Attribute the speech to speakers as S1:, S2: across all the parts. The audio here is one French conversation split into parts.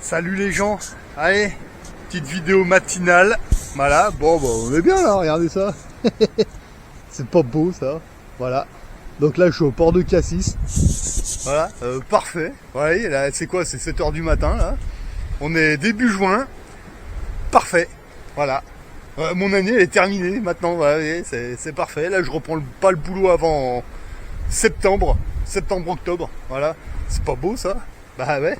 S1: Salut les gens, allez, petite vidéo matinale, voilà, bon bah on est bien là, regardez ça, c'est pas beau ça, voilà, donc là je suis au port de Cassis, voilà, parfait, ouais, là c'est quoi, c'est 7 h du matin là, on est début juin, parfait, voilà, mon année elle est terminée maintenant, voilà, c'est parfait, là je reprends pas le boulot avant septembre-octobre, voilà, c'est pas beau ça, bah ouais.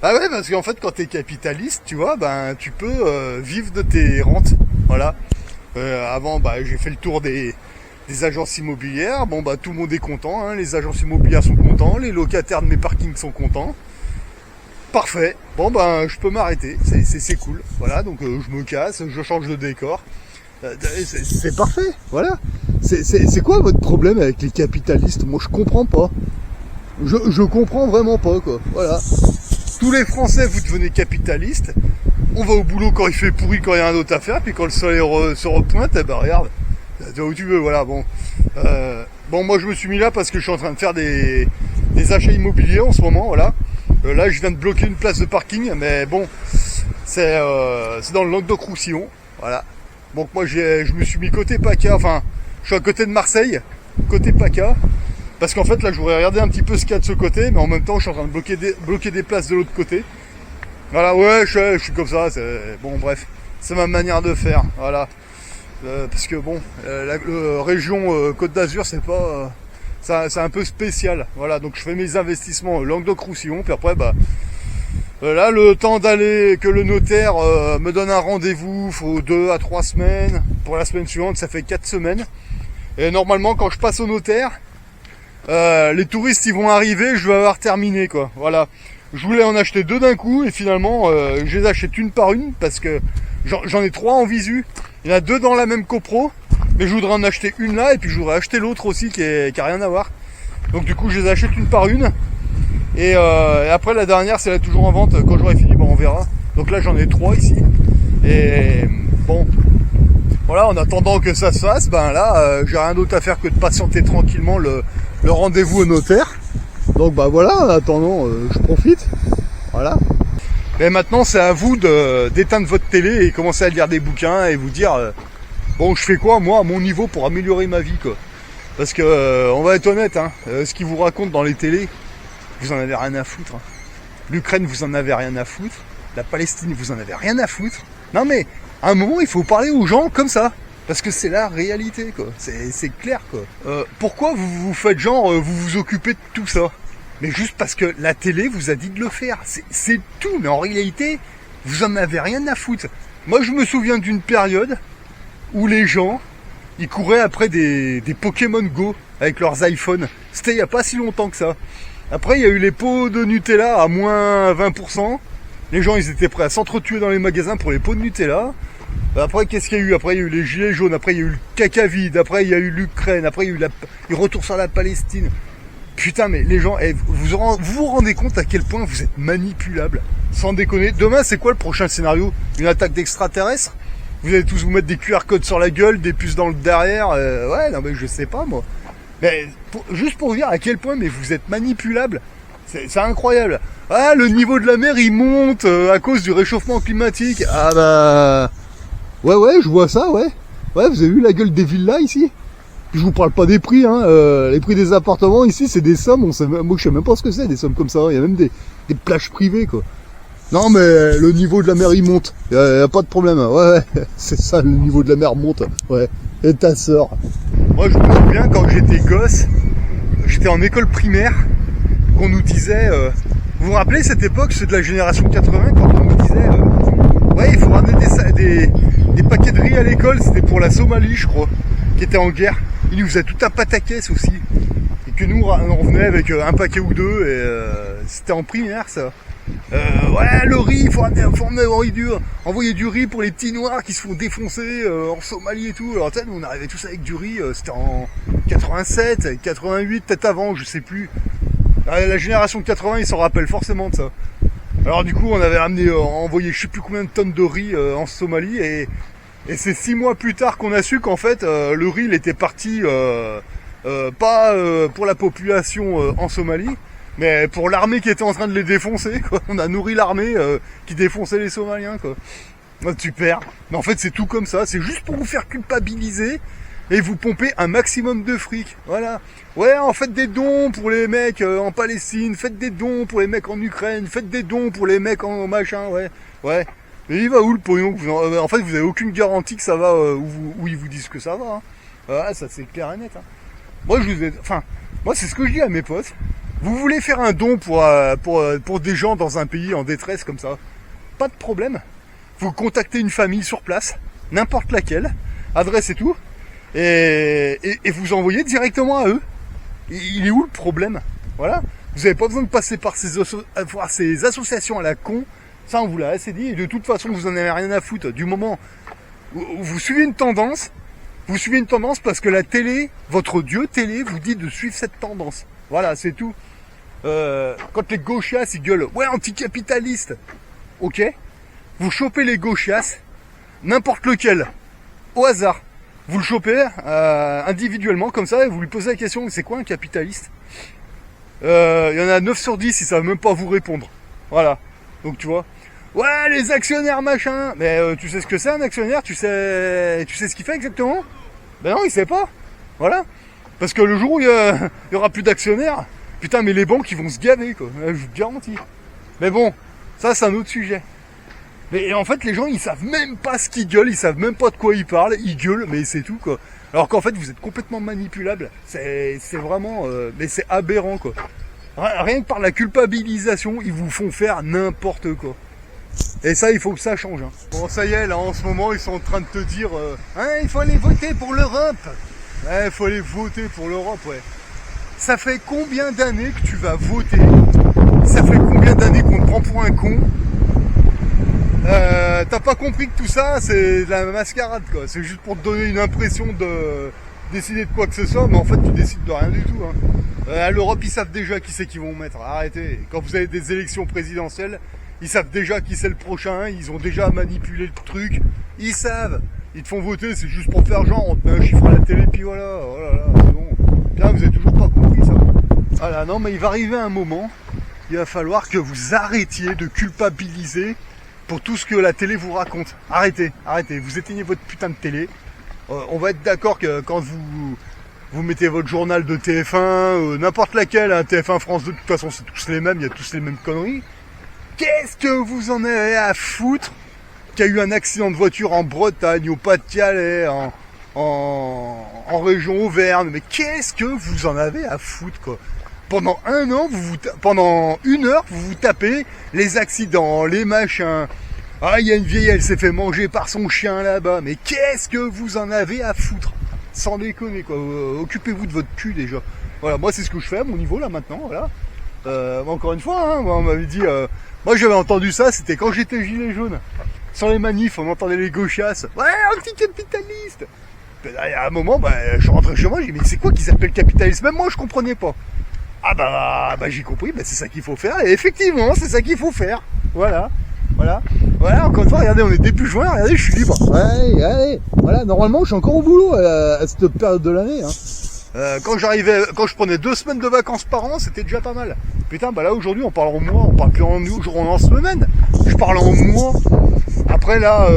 S1: Ah ouais, parce qu'en fait, quand t'es capitaliste, tu vois, ben tu peux vivre de tes rentes. Voilà. Avant, bah, j'ai fait le tour des agences immobilières. Bon, bah, tout le monde est content. Hein. Les agences immobilières sont contents. Les locataires de mes parkings sont contents. Parfait. Bon, ben, je peux m'arrêter. C'est cool. Voilà. Donc, je me casse, je change de décor. C'est parfait. Voilà. C'est quoi votre problème avec les capitalistes? Moi, je comprends pas. Je comprends vraiment pas, quoi. Voilà. Tous les Français, vous devenez capitalistes. On va au boulot quand il fait pourri, quand il y a rien d'autre à faire. Puis quand le soleil se repointe, eh ben regarde, tu vas où tu veux, voilà. Bon, moi je me suis mis là parce que je suis en train de faire des achats immobiliers en ce moment, voilà. Là, je viens de bloquer une place de parking, mais bon, c'est dans le Languedoc-Roussillon, voilà. Donc moi, je me suis mis côté PACA, enfin, je suis à côté de Marseille, côté PACA. Parce qu'en fait, là, je voudrais regarder un petit peu ce qu'il y a de ce côté, mais en même temps, je suis en train de bloquer des places de l'autre côté. Voilà, ouais, je suis comme ça. Bon, bref, c'est ma manière de faire. Voilà, parce que bon, la région Côte d'Azur, c'est pas, c'est un peu spécial. Voilà, donc je fais mes investissements Languedoc-Roussillon, puis après, bah, là, le temps d'aller, que le notaire me donne un rendez-vous, faut 2 à 3 semaines. Pour la semaine suivante, ça fait 4 semaines. Et normalement, quand je passe au notaire, les touristes ils vont arriver, je vais avoir terminé quoi. Voilà. Je voulais en acheter 2 d'un coup et finalement je les achète une par une parce que j'en ai 3 en visu. Il y en a 2 dans la même copro, mais je voudrais en acheter une là et puis je voudrais acheter l'autre aussi qui a rien à voir. Donc du coup je les achète une par une. Et après la dernière si elle est toujours en vente, quand j'aurai fini, on verra. Donc là j'en ai 3 ici. Et bon. Voilà, en attendant que ça se fasse, ben là, j'ai rien d'autre à faire que de patienter tranquillement le rendez-vous au notaire. Donc bah voilà, en attendant, je profite. Voilà. Et maintenant, c'est à vous d'éteindre votre télé et commencer à lire des bouquins et vous dire, bon, je fais quoi, moi, à mon niveau, pour améliorer ma vie, quoi. Parce que, on va être honnête, hein, ce qu'ils vous racontent dans les télés, vous en avez rien à foutre. Hein. L'Ukraine, vous en avez rien à foutre. La Palestine, vous en avez rien à foutre. Non mais, à un moment, il faut parler aux gens comme ça. Parce que c'est la réalité, quoi. C'est clair, quoi. Pourquoi vous vous faites genre, vous vous occupez de tout ça? Mais juste parce que la télé vous a dit de le faire. C'est tout. Mais en réalité, vous en avez rien à foutre. Moi, je me souviens d'une période où les gens, ils couraient après des Pokémon Go avec leurs iPhones. C'était il n'y a pas si longtemps que ça. Après, il y a eu les pots de Nutella à moins 20%. Les gens, ils étaient prêts à s'entretuer dans les magasins pour les pots de Nutella. Après, qu'est-ce qu'il y a eu? Après, il y a eu les gilets jaunes. Après, il y a eu le caca vide. Après, il y a eu l'Ukraine. Après, il y a eu le retour sur la Palestine. Putain, mais les gens, vous vous rendez compte à quel point vous êtes manipulables? Sans déconner. Demain, c'est quoi le prochain scénario? Une attaque d'extraterrestres? Vous allez tous vous mettre des QR codes sur la gueule, des puces dans le derrière. Ouais, non, mais je sais pas, moi. Mais juste pour vous dire à quel point, mais vous êtes manipulables. C'est incroyable. Ah, le niveau de la mer, il monte à cause du réchauffement climatique. Ah bah... Ouais, je vois ça, ouais. Ouais, vous avez vu la gueule des villas ici? Puis je vous parle pas des prix, hein. Les prix des appartements ici, c'est des sommes. Moi, je sais même pas ce que c'est, des sommes comme ça. Il y a même des plages privées, quoi. Non, mais le niveau de la mer, il monte. Y a pas de problème. Ouais, c'est ça, le niveau de la mer monte. Ouais. Et ta sœur. Moi, je me souviens quand j'étais gosse, j'étais en école primaire, qu'on nous disait... vous vous rappelez cette époque, c'est de la génération 80, quand on nous disait... ouais, il faut ramener des paquets de riz à l'école, c'était pour la Somalie, je crois, qui était en guerre. Il nous faisait tout un pataquès aussi. Et que nous, on revenait avec un paquet ou deux, et c'était en primaire, ça. Ouais, le riz, il faut envoyer du riz pour les petits noirs qui se font défoncer en Somalie et tout. Alors, nous, on arrivait tous avec du riz, c'était en 87, 88, peut-être avant, je sais plus. La génération 80, ils s'en rappellent forcément de ça. Alors du coup, on avait envoyé je sais plus combien de tonnes de riz en Somalie et c'est 6 mois plus tard qu'on a su qu'en fait le riz il était parti pas pour la population en Somalie, Mais pour l'armée qui était en train de les défoncer, quoi. On a nourri l'armée qui défonçait les Somaliens, quoi. Ouais, super. Mais en fait, c'est tout comme ça. C'est juste pour vous faire culpabiliser et vous pomper un maximum de fric. Voilà. Ouais, en faites des dons pour les mecs en Palestine, faites des dons pour les mecs en Ukraine, faites des dons pour les mecs en machin, ouais. Ouais. Et il va où le pognon? En fait, vous avez aucune garantie que ça va où ils vous disent que ça va. Hein. Ah, ça c'est clair et net. Hein. Moi c'est ce que je dis à mes potes. Vous voulez faire un don pour des gens dans un pays en détresse comme ça? Pas de problème. Vous contactez une famille sur place, n'importe laquelle, adresse et tout, et vous envoyez directement à eux. Il est où le problème? Voilà. Vous n'avez pas besoin de passer par ces associations à la con. Ça, on vous l'a assez dit. Et de toute façon, vous en avez rien à foutre. Du moment où vous suivez une tendance, parce que la télé, votre dieu télé, vous dit de suivre cette tendance. Voilà, c'est tout. Quand les gauchias, ils gueulent, ouais, anticapitaliste. Ok. Vous chopez les gauchias, n'importe lequel, au hasard. Vous le chopez individuellement, comme ça, et vous lui posez la question, c'est quoi un capitaliste? Il y en a 9 sur 10, ils savent même pas vous répondre. Voilà. Donc tu vois. Ouais, les actionnaires machin. Mais tu sais ce que c'est un actionnaire? Tu sais ce qu'il fait exactement? Ben non, il sait pas. Voilà. Parce que le jour où il y aura plus d'actionnaires, putain, mais les banques ils vont se gaver quoi. Je vous garantis. Mais bon, ça c'est un autre sujet. Mais en fait, les gens ils savent même pas ce qu'ils gueulent, ils savent même pas de quoi ils parlent, ils gueulent, mais c'est tout quoi. Alors qu'en fait, vous êtes complètement manipulable. C'est vraiment, mais c'est aberrant quoi. Rien que par la culpabilisation, ils vous font faire n'importe quoi. Et ça, il faut que ça change. Hein. Bon, ça y est, là, en ce moment, ils sont en train de te dire il faut aller voter pour l'Europe. Ouais, il faut aller voter pour l'Europe, ouais. Ça fait combien d'années que tu vas voter? Ça fait combien d'années qu'on te prend pour un con? T'as pas compris que tout ça, c'est de la mascarade, quoi. C'est juste pour te donner une impression de décider de quoi que ce soit, mais en fait, tu décides de rien du tout. Hein. À l'Europe, ils savent déjà qui c'est qu'ils vont mettre. Arrêtez. Quand vous avez des élections présidentielles, ils savent déjà qui c'est le prochain. Ils ont déjà manipulé le truc. Ils savent. Ils te font voter, c'est juste pour faire genre. On te met un chiffre à la télé, puis voilà. Oh là là, c'est bon. Bien, vous avez toujours pas compris ça. Voilà, non, mais il va arriver un moment. Il va falloir que vous arrêtiez de culpabiliser pour tout ce que la télé vous raconte. Arrêtez. Vous éteignez votre putain de télé. On va être d'accord que quand vous mettez votre journal de TF1, n'importe laquelle, hein, TF1, France 2, de toute façon c'est tous les mêmes, il y a tous les mêmes conneries. Qu'est-ce que vous en avez à foutre qu'il y a eu un accident de voiture en Bretagne, au Pas-de-Calais, en région Auvergne? Mais qu'est-ce que vous en avez à foutre quoi? Pendant un an, pendant une heure, vous vous tapez les accidents, les machins. Ah, il y a une vieille, elle s'est fait manger par son chien là-bas. Mais qu'est-ce que vous en avez à foutre? Sans déconner, quoi. Occupez-vous de votre cul, déjà. Voilà, moi, c'est ce que je fais à mon niveau, là, maintenant, voilà. Encore une fois, hein, moi, on m'avait dit... moi, j'avais entendu ça, c'était quand j'étais gilet jaune. Sur les manifs, on entendait les gauchasses. Ouais, anticapitaliste. Il y a un moment, je suis rentré chez moi, j'ai dit, mais c'est quoi qu'ils appellent capitalisme? Même moi, je comprenais pas. Ah bah j'ai compris, c'est ça qu'il faut faire. Et effectivement, c'est ça qu'il faut faire. Voilà, encore une fois, regardez, on est début juin, regardez, je suis libre. Ouais, allez, voilà, normalement, je suis encore au boulot à cette période de l'année. Hein. Quand je prenais 2 semaines de vacances par an, c'était déjà pas mal. Putain, là, aujourd'hui, on parle en mois, on parle plus en semaine. Je parle en mois. Après, là,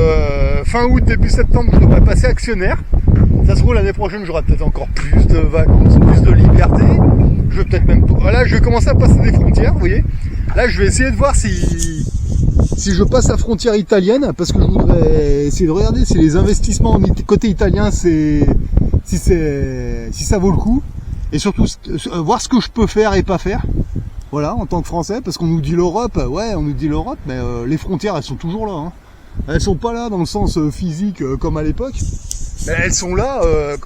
S1: fin août, début septembre, je devrais passer actionnaire. Ça se trouve, l'année prochaine, j'aurai peut-être encore plus de vacances, plus de liberté. Je vais peut-être même... Voilà, je vais commencer à passer des frontières, vous voyez. Là, je vais essayer de voir si je passe la frontière italienne, parce que je voudrais essayer de regarder si les investissements côté italien, si ça vaut le coup. Et surtout, voir ce que je peux faire et pas faire. Voilà, en tant que Français, parce qu'on nous dit l'Europe, mais les frontières, elles sont toujours là. Hein. Elles sont pas là dans le sens physique comme à l'époque. Mais elles sont là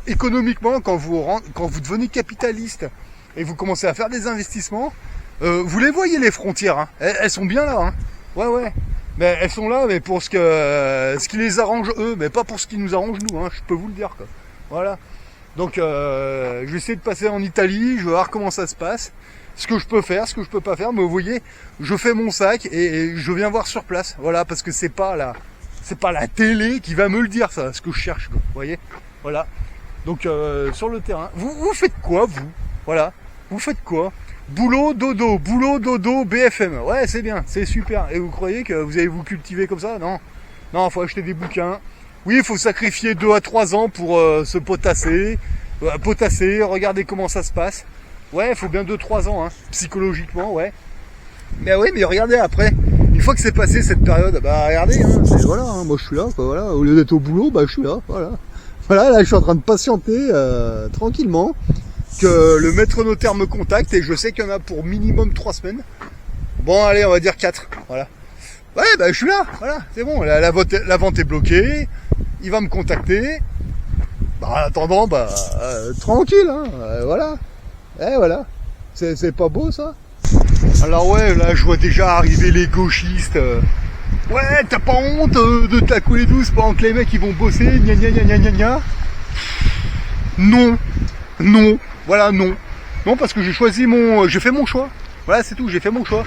S1: économiquement quand vous devenez capitaliste et vous commencez à faire des investissements. Vous les voyez les frontières, hein. Elles sont bien là. Hein. Ouais. Mais elles sont là, mais pour ce qui les arrange eux, mais pas pour ce qui nous arrange nous. Hein. Je peux vous le dire quoi. Voilà. Donc je vais essayer de passer en Italie. Je vais voir comment ça se passe. Ce que je peux faire, ce que je peux pas faire. Mais vous voyez, je fais mon sac et je viens voir sur place. Voilà, parce que c'est pas la télé qui va me le dire, ça, ce que je cherche, quoi. Vous voyez, voilà. Donc sur le terrain, vous faites quoi, vous? Voilà. Vous faites quoi? Boulot, dodo, BFM. Ouais, c'est bien, c'est super. Et vous croyez que vous allez vous cultiver comme ça? Non. Non, faut acheter des bouquins. Oui, il faut sacrifier 2 à 3 ans pour se potasser. Potasser, regarder comment ça se passe. Ouais, il faut bien 2-3 ans, hein, psychologiquement, ouais. Mais oui, mais regardez après, une fois que c'est passé cette période, bah regardez, hein, voilà, hein, moi je suis là, quoi, voilà. Au lieu d'être au boulot, bah je suis là, voilà. Voilà, là je suis en train de patienter tranquillement que le maître notaire me contacte et je sais qu'il y en a pour minimum 3 semaines. Bon, allez, on va dire 4, voilà. Ouais, bah je suis là, voilà, c'est bon, la vente est bloquée, il va me contacter. Bah, en attendant, bah, tranquille, hein, voilà. Voilà. C'est pas beau, ça? Alors ouais, là, je vois déjà arriver les gauchistes. Ouais, t'as pas honte de te la couler douce pendant que les mecs, ils vont bosser, gna gna gna gna gna gna. Non. Non. Voilà, non. Non, parce que j'ai fait mon choix. Voilà, c'est tout, j'ai fait mon choix.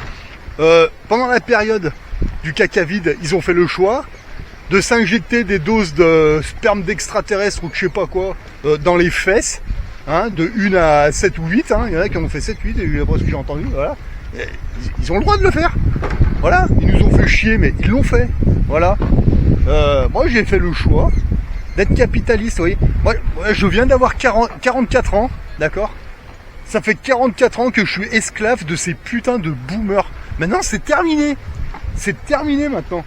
S1: Pendant la période du caca vide, ils ont fait le choix de s'injecter des doses de sperme d'extraterrestres ou je sais pas quoi dans les fesses, hein, de 1 à 7 ou 8, hein, il y en a qui ont fait 7, 8, et d'après ce que j'ai entendu, voilà. Ils ont le droit de le faire. Voilà, ils nous ont fait chier, mais ils l'ont fait. Voilà. Moi j'ai fait le choix d'être capitaliste, oui. Moi, je viens d'avoir 44 ans, d'accord. Ça fait 44 ans que je suis esclave de ces putains de boomers. Maintenant c'est terminé. C'est terminé maintenant.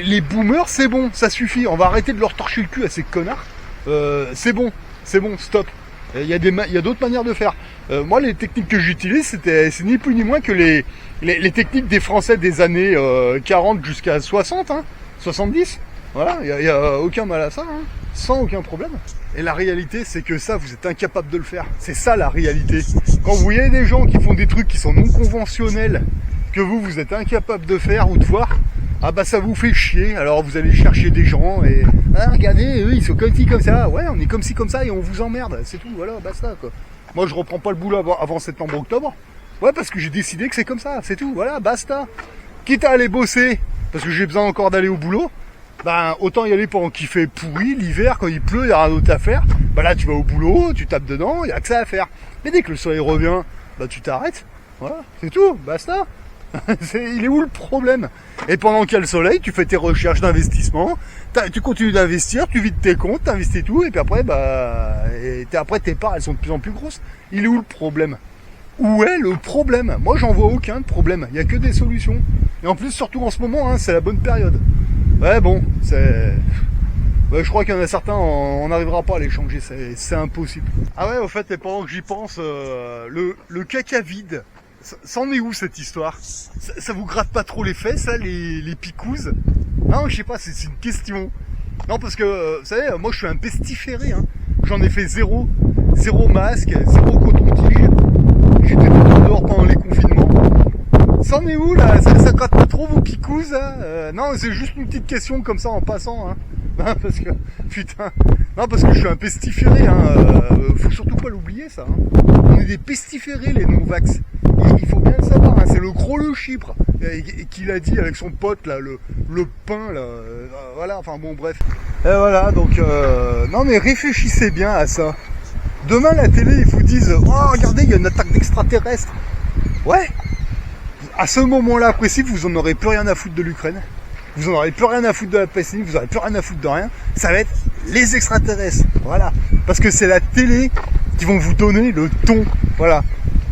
S1: Les boomers, c'est bon, ça suffit. On va arrêter de leur torcher le cul à ces connards. C'est bon, stop. Il y a d'autres manières de faire. Moi, les techniques que j'utilise, c'est ni plus ni moins que les techniques des Français des années 40 jusqu'à 60, hein, 70. Voilà, il y a aucun mal à ça, hein, sans aucun problème. Et la réalité, c'est que ça, vous êtes incapable de le faire. C'est ça la réalité. Quand vous voyez des gens qui font des trucs qui sont non conventionnels, que vous êtes incapable de faire ou de voir, ah bah ça vous fait chier. Alors vous allez chercher des gens et regardez, eux ils sont comme ci comme ça. Ouais, on est comme ci comme ça et on vous emmerde. C'est tout, voilà, basta quoi. Moi je reprends pas le boulot avant septembre-octobre. Ouais, parce que j'ai décidé que c'est comme ça, c'est tout, voilà, basta. Quitte à aller bosser, parce que j'ai besoin encore d'aller au boulot, ben autant y aller pendant qu'il fait pourri, l'hiver, quand il pleut, il y a rien d'autre à faire. Bah là tu vas au boulot, tu tapes dedans, il y a que ça à faire. Mais dès que le soleil revient, bah tu t'arrêtes. Voilà, c'est tout, basta. Il est où le problème? Et pendant qu'il y a le soleil, tu fais tes recherches d'investissement, tu continues d'investir, tu vides tes comptes, t'investis tout, et puis après, après tes parts, elles sont de plus en plus grosses. Il est où le problème? Où est le problème? Moi, j'en vois aucun problème. Il n'y a que des solutions. Et en plus, surtout en ce moment, hein, c'est la bonne période. Ouais, bon, je crois qu'il y en a certains, on n'arrivera pas à les changer, c'est impossible. Ah ouais, au fait, et pendant que j'y pense, le caca vide, c'en est où cette histoire? Ça vous gratte pas trop les fesses, là, les picouses? Non, je sais pas, c'est une question. Non, parce que, vous savez, moi je suis un pestiféré, hein. J'en ai fait zéro masque, zéro coton-tige. J'étais tout le temps dehors pendant les confinements. C'en est où là? Ça gratte pas trop vos picouses, hein? Non, c'est juste une petite question comme ça en passant, hein. Parce que, putain, non, parce que je suis un pestiféré, hein. Faut surtout pas l'oublier, ça, hein. On est des pestiférés, les non-vax. Il faut bien le savoir, hein. C'est le gros le Chypre qui l'a dit avec son pote, là, le pain, là. Voilà, enfin bon, bref. Et voilà, donc, non, mais réfléchissez bien à ça. Demain, la télé, ils vous disent, oh, regardez, il y a une attaque d'extraterrestres. Ouais. À ce moment-là précis, vous en aurez plus rien à foutre de l'Ukraine. Vous en aurez plus rien à foutre de la Palestine, vous aurez plus rien à foutre de rien. Ça va être les extraterrestres. Voilà. Parce que c'est la télé qui vont vous donner le ton. Voilà.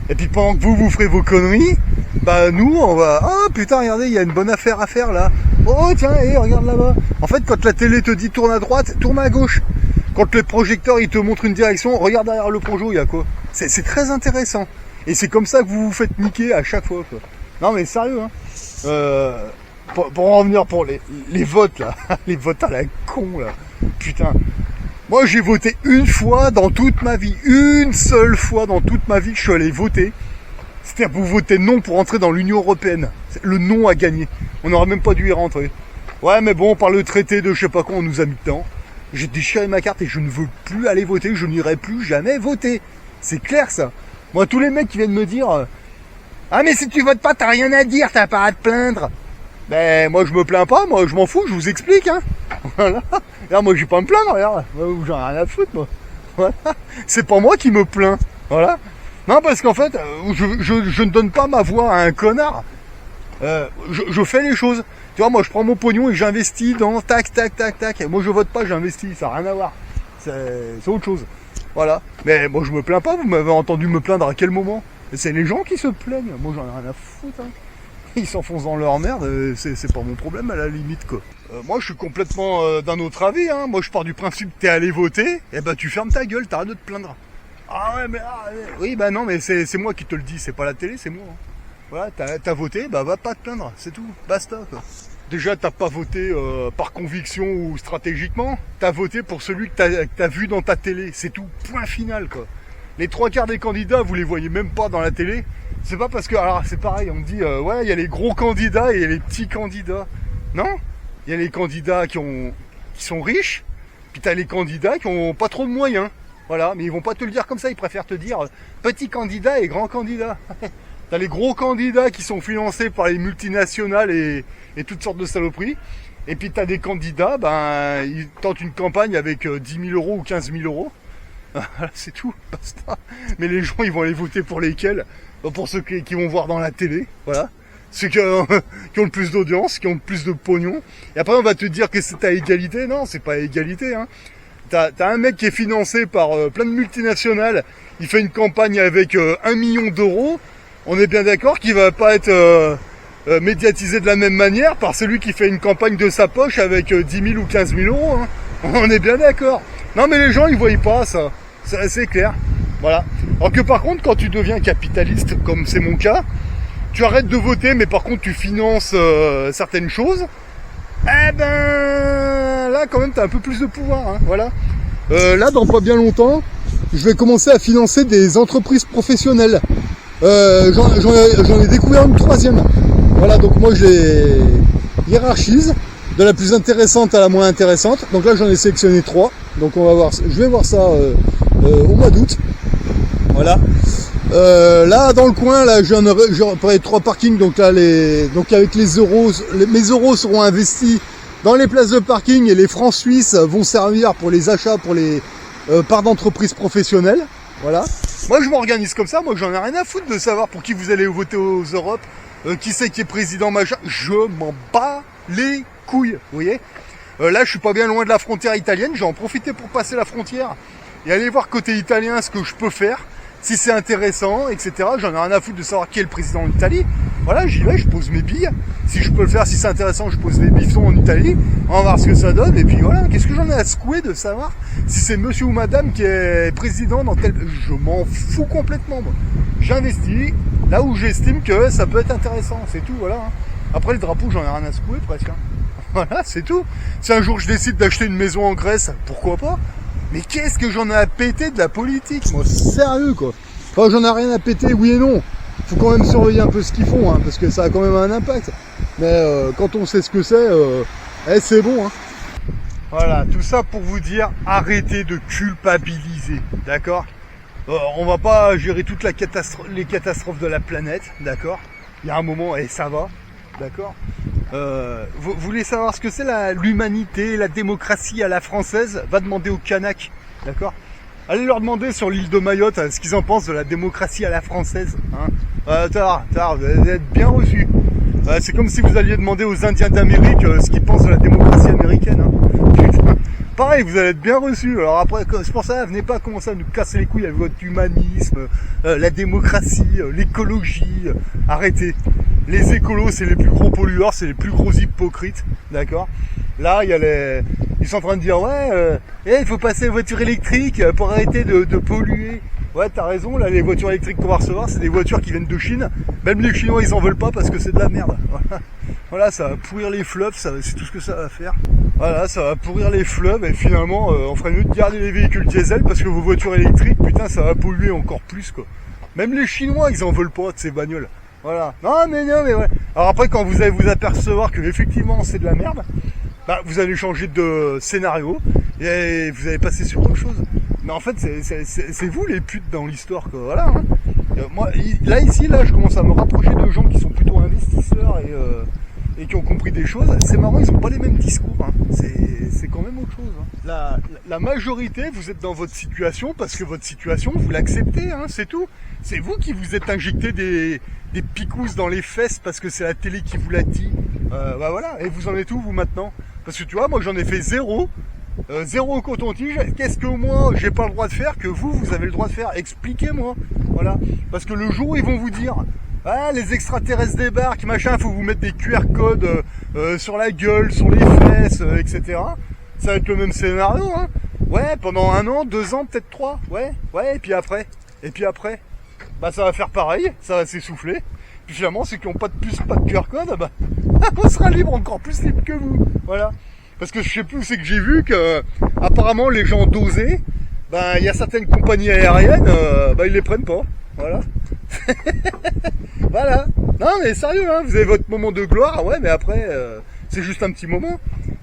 S1: Et puis pendant que vous ferez vos conneries, bah nous, on va... Oh putain, regardez, il y a une bonne affaire à faire là. Oh tiens, regarde là-bas. En fait, quand la télé te dit tourne à droite, tourne à gauche. Quand le projecteur, il te montre une direction, regarde derrière le projo, il y a quoi. C'est très intéressant. Et c'est comme ça que vous vous faites niquer à chaque fois, quoi. Non mais sérieux, hein. Pour en revenir pour les votes là, les votes à la con là, putain. Moi j'ai voté une fois dans toute ma vie, une seule fois dans toute ma vie que je suis allé voter. C'est-à-dire pour voter non pour entrer dans l'Union Européenne. Le non a gagné. On n'aurait même pas dû y rentrer. Ouais mais bon, par le traité de je sais pas quoi, on nous a mis dedans. J'ai déchiré ma carte et je ne veux plus aller voter, je n'irai plus jamais voter. C'est clair ça. Moi tous les mecs qui viennent me dire ah mais si tu votes pas, t'as rien à dire, t'as pas à te plaindre. Ben moi je me plains pas, moi je m'en fous, je vous explique, hein. Voilà. Là moi je vais pas me plaindre, regarde. J'en ai rien à foutre moi. Voilà. C'est pas moi qui me plains. Voilà. Non, parce qu'en fait, je ne donne pas ma voix à un connard. Je fais les choses. Tu vois, moi, je prends mon pognon et j'investis dans tac, tac, tac, tac. Et moi, je vote pas, j'investis. Ça n'a rien à voir. C'est autre chose. Voilà. Mais moi, je me plains pas. Vous m'avez entendu me plaindre à quel moment? C'est les gens qui se plaignent. Moi, j'en ai rien à foutre. Hein. Ils s'enfoncent dans leur merde. C'est pas mon problème, à la limite, quoi. Moi, je suis complètement d'un autre avis. Hein. Moi, je pars du principe que t'es allé voter. Et ben, tu fermes ta gueule. T'arrêtes de te plaindre. Ah ouais, mais oui, bah non, mais c'est moi qui te le dis. C'est pas la télé, c'est moi. Hein. Voilà, t'as voté, bah va pas te plaindre. C'est tout. Basta, quoi. Déjà, t'as pas voté par conviction ou stratégiquement. T'as voté pour celui que t'as vu dans ta télé. C'est tout. Point final, quoi. Les 3/4 des candidats, vous les voyez même pas dans la télé. C'est pas parce que... Alors, c'est pareil, on me dit, ouais, il y a les gros candidats et il y a les petits candidats. Non. Il y a les candidats qui sont riches, puis t'as les candidats qui ont pas trop de moyens. Voilà, mais ils vont pas te le dire comme ça, ils préfèrent te dire petit candidat et grand candidat. T'as les gros candidats qui sont financés par les multinationales et toutes sortes de saloperies. Et puis t'as des candidats, ben, ils tentent une campagne avec 10 000 euros ou 15 000 euros. Voilà, c'est tout, basta. Mais les gens, ils vont aller voter pour lesquels? Pour ceux qui vont voir dans la télé, voilà. Ceux qui ont le plus d'audience, qui ont le plus de pognon. Et après, on va te dire que c'est à égalité. Non, c'est pas à égalité, hein. T'as un mec qui est financé par plein de multinationales, il fait une campagne avec 1 million d'euros, on est bien d'accord qu'il va pas être médiatisé de la même manière par celui qui fait une campagne de sa poche avec 10 000 ou 15 000 euros. Hein. On est bien d'accord. Non mais les gens ils voient pas ça, c'est clair. Voilà. Alors que par contre quand tu deviens capitaliste, comme c'est mon cas, tu arrêtes de voter mais par contre tu finances certaines choses. Eh ben, là, quand même, t'as un peu plus de pouvoir, hein, voilà. Là, dans pas bien longtemps, je vais commencer à financer des entreprises professionnelles. J'en ai découvert une troisième. Voilà, donc moi, je les hiérarchise de la plus intéressante à la moins intéressante. Donc là, j'en ai sélectionné 3. Donc on va voir, je vais voir ça au mois d'août. Voilà. Là dans le coin, là j'aurai 3 parkings, donc là donc avec mes euros seront investis dans les places de parking et les francs suisses vont servir pour les achats pour les parts d'entreprises professionnelles. Voilà. Moi je m'organise comme ça, moi j'en ai rien à foutre de savoir pour qui vous allez voter aux Europes, qui c'est qui est président machin, je m'en bats les couilles, vous voyez. Là je suis pas bien loin de la frontière italienne, j'ai en profité pour passer la frontière et aller voir côté italien ce que je peux faire. Si c'est intéressant, etc. J'en ai rien à foutre de savoir qui est le président d'Italie. Voilà, j'y vais, je pose mes billes. Si je peux le faire, si c'est intéressant, je pose des bifetons en Italie. On va voir ce que ça donne. Et puis voilà, qu'est-ce que j'en ai à secouer de savoir si c'est monsieur ou madame qui est président dans tel... Je m'en fous complètement, moi. J'investis là où j'estime que ça peut être intéressant. C'est tout, voilà. Après, le drapeau, j'en ai rien à secouer presque. Voilà, c'est tout. Si un jour je décide d'acheter une maison en Grèce, pourquoi pas? Mais qu'est-ce que j'en ai à péter de la politique, moi, sérieux quoi. Enfin, j'en ai rien à péter, oui et non. Faut quand même surveiller un peu ce qu'ils font, hein, parce que ça a quand même un impact. Mais quand on sait ce que c'est, c'est bon. Hein. Voilà, tout ça pour vous dire, arrêtez de culpabiliser, d'accord. On va pas gérer toutes les catastrophes de la planète, d'accord. Il y a un moment, et ça va, d'accord. Vous voulez savoir ce que c'est l'humanité, la démocratie à la française? Va demander aux Kanaks, d'accord? Allez leur demander sur l'île de Mayotte ce qu'ils en pensent de la démocratie à la française. Hein. Vous allez être bien reçus. C'est comme si vous alliez demander aux Indiens d'Amérique ce qu'ils pensent de la démocratie américaine. Hein. Pareil, vous allez être bien reçus. Alors après, c'est pour ça, venez pas commencer à nous casser les couilles avec votre humanisme, la démocratie, l'écologie. Arrêtez. Les écolos, c'est les plus gros pollueurs, c'est les plus gros hypocrites, d'accord. Là, ils sont en train de dire, ouais, il faut passer aux voitures électriques pour arrêter de polluer. Ouais, t'as raison, là, les voitures électriques qu'on va recevoir, c'est des voitures qui viennent de Chine. Même les Chinois, ils en veulent pas parce que c'est de la merde. Voilà, ça va pourrir les fleuves, c'est tout ce que ça va faire. Voilà, ça va pourrir les fleuves et finalement, on ferait mieux de garder les véhicules diesel parce que vos voitures électriques, putain, ça va polluer encore plus, quoi. Même les Chinois, ils en veulent pas de ces bagnoles. Voilà. Non, mais ouais. Alors après, quand vous allez vous apercevoir que effectivement c'est de la merde, bah, vous allez changer de scénario et vous allez passer sur autre chose. Mais en fait, c'est vous les putes dans l'histoire, quoi. Voilà. Hein. Moi, là, je commence à me rapprocher de gens qui sont plutôt investisseurs et qui ont compris des choses. C'est marrant, ils ont pas les mêmes discours. Hein. c'est quand même autre chose. Hein. La majorité, vous êtes dans votre situation parce que votre situation, vous l'acceptez, hein, c'est tout. C'est vous qui vous êtes injecté des picousses dans les fesses parce que c'est la télé qui vous l'a dit. Bah voilà, et vous en êtes où vous maintenant? Parce que tu vois, moi j'en ai fait zéro. Zéro coton-tige, qu'est-ce que moi j'ai pas le droit de faire que vous avez le droit de faire? Expliquez-moi. Voilà. Parce que le jour où ils vont vous dire ah, les extraterrestres débarquent, machin, faut vous mettre des QR codes sur la gueule, sur les fesses, etc. Ça va être le même scénario, hein. Ouais, pendant 1 an, 2 ans, peut-être 3. Ouais, et puis après, bah ça va faire pareil, ça va s'essouffler. Puis finalement, ceux qui n'ont pas de puce, pas de QR code, bah on sera libre, encore plus libre que vous. Voilà. Parce que je sais plus où c'est que j'ai vu que apparemment les gens dosés, ben il y a certaines compagnies aériennes, ben ils les prennent pas. Voilà. Voilà. Non mais sérieux, hein, vous avez votre moment de gloire, ouais, mais après c'est juste un petit moment.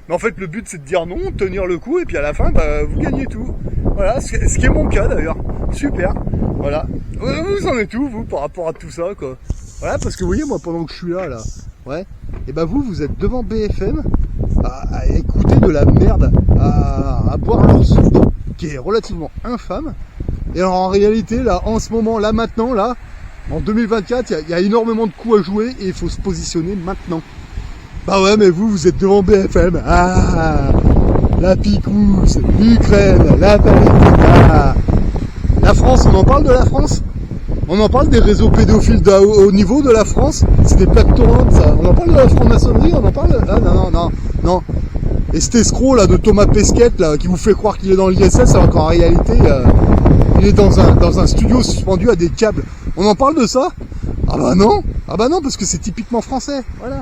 S1: Mais en fait le but c'est de dire non, tenir le coup et puis à la fin bah, vous gagnez tout. Voilà, ce qui est mon cas d'ailleurs. Super. Voilà. Vous en êtes où vous par rapport à tout ça quoi? Voilà, parce que vous voyez moi pendant que je suis là, ouais, et ben vous êtes devant BFM à écouter de la merde, à boire leur soupe qui est relativement infâme. Et alors en réalité là, en ce moment, là maintenant, là, en 2024, il y a énormément de coups à jouer et il faut se positionner maintenant. Bah ouais, mais vous êtes devant BFM. Ah, la picousse, l'Ukraine, la Palestine. La France, on en parle de la France? On en parle des réseaux pédophiles au niveau de la France? C'est des plaques tournantes, ça. On en parle de la franc-maçonnerie? On en parle? Ah non. Et cet escroc là de Thomas Pesquet là, qui vous fait croire qu'il est dans l'ISS alors qu'en réalité il est dans un studio suspendu à des câbles. On en parle de ça? Ah bah non, parce que c'est typiquement français. Voilà.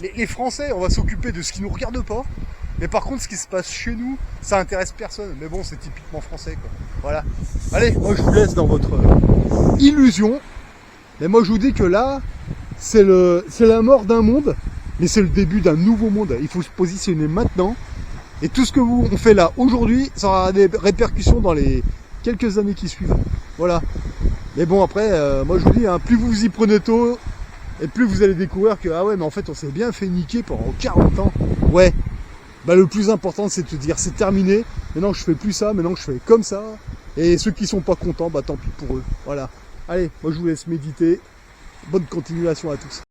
S1: Les Français, on va s'occuper de ce qui nous regarde pas. Mais par contre, ce qui se passe chez nous, ça intéresse personne. Mais bon, c'est typiquement français, quoi. Voilà. Allez, moi je vous laisse dans votre illusion. Mais moi je vous dis que là, c'est la mort d'un monde, mais c'est le début d'un nouveau monde. Il faut se positionner maintenant. Et tout ce que on fait là aujourd'hui, ça aura des répercussions dans les quelques années qui suivent. Voilà. Mais bon, après, moi je vous dis, hein, plus vous y prenez tôt, et plus vous allez découvrir que, ah ouais, mais en fait, on s'est bien fait niquer pendant 40 ans. Ouais. Bah, le plus important, c'est de te dire, c'est terminé. Maintenant, je fais plus ça. Maintenant, je fais comme ça. Et ceux qui sont pas contents, bah, tant pis pour eux. Voilà. Allez, moi, je vous laisse méditer. Bonne continuation à tous.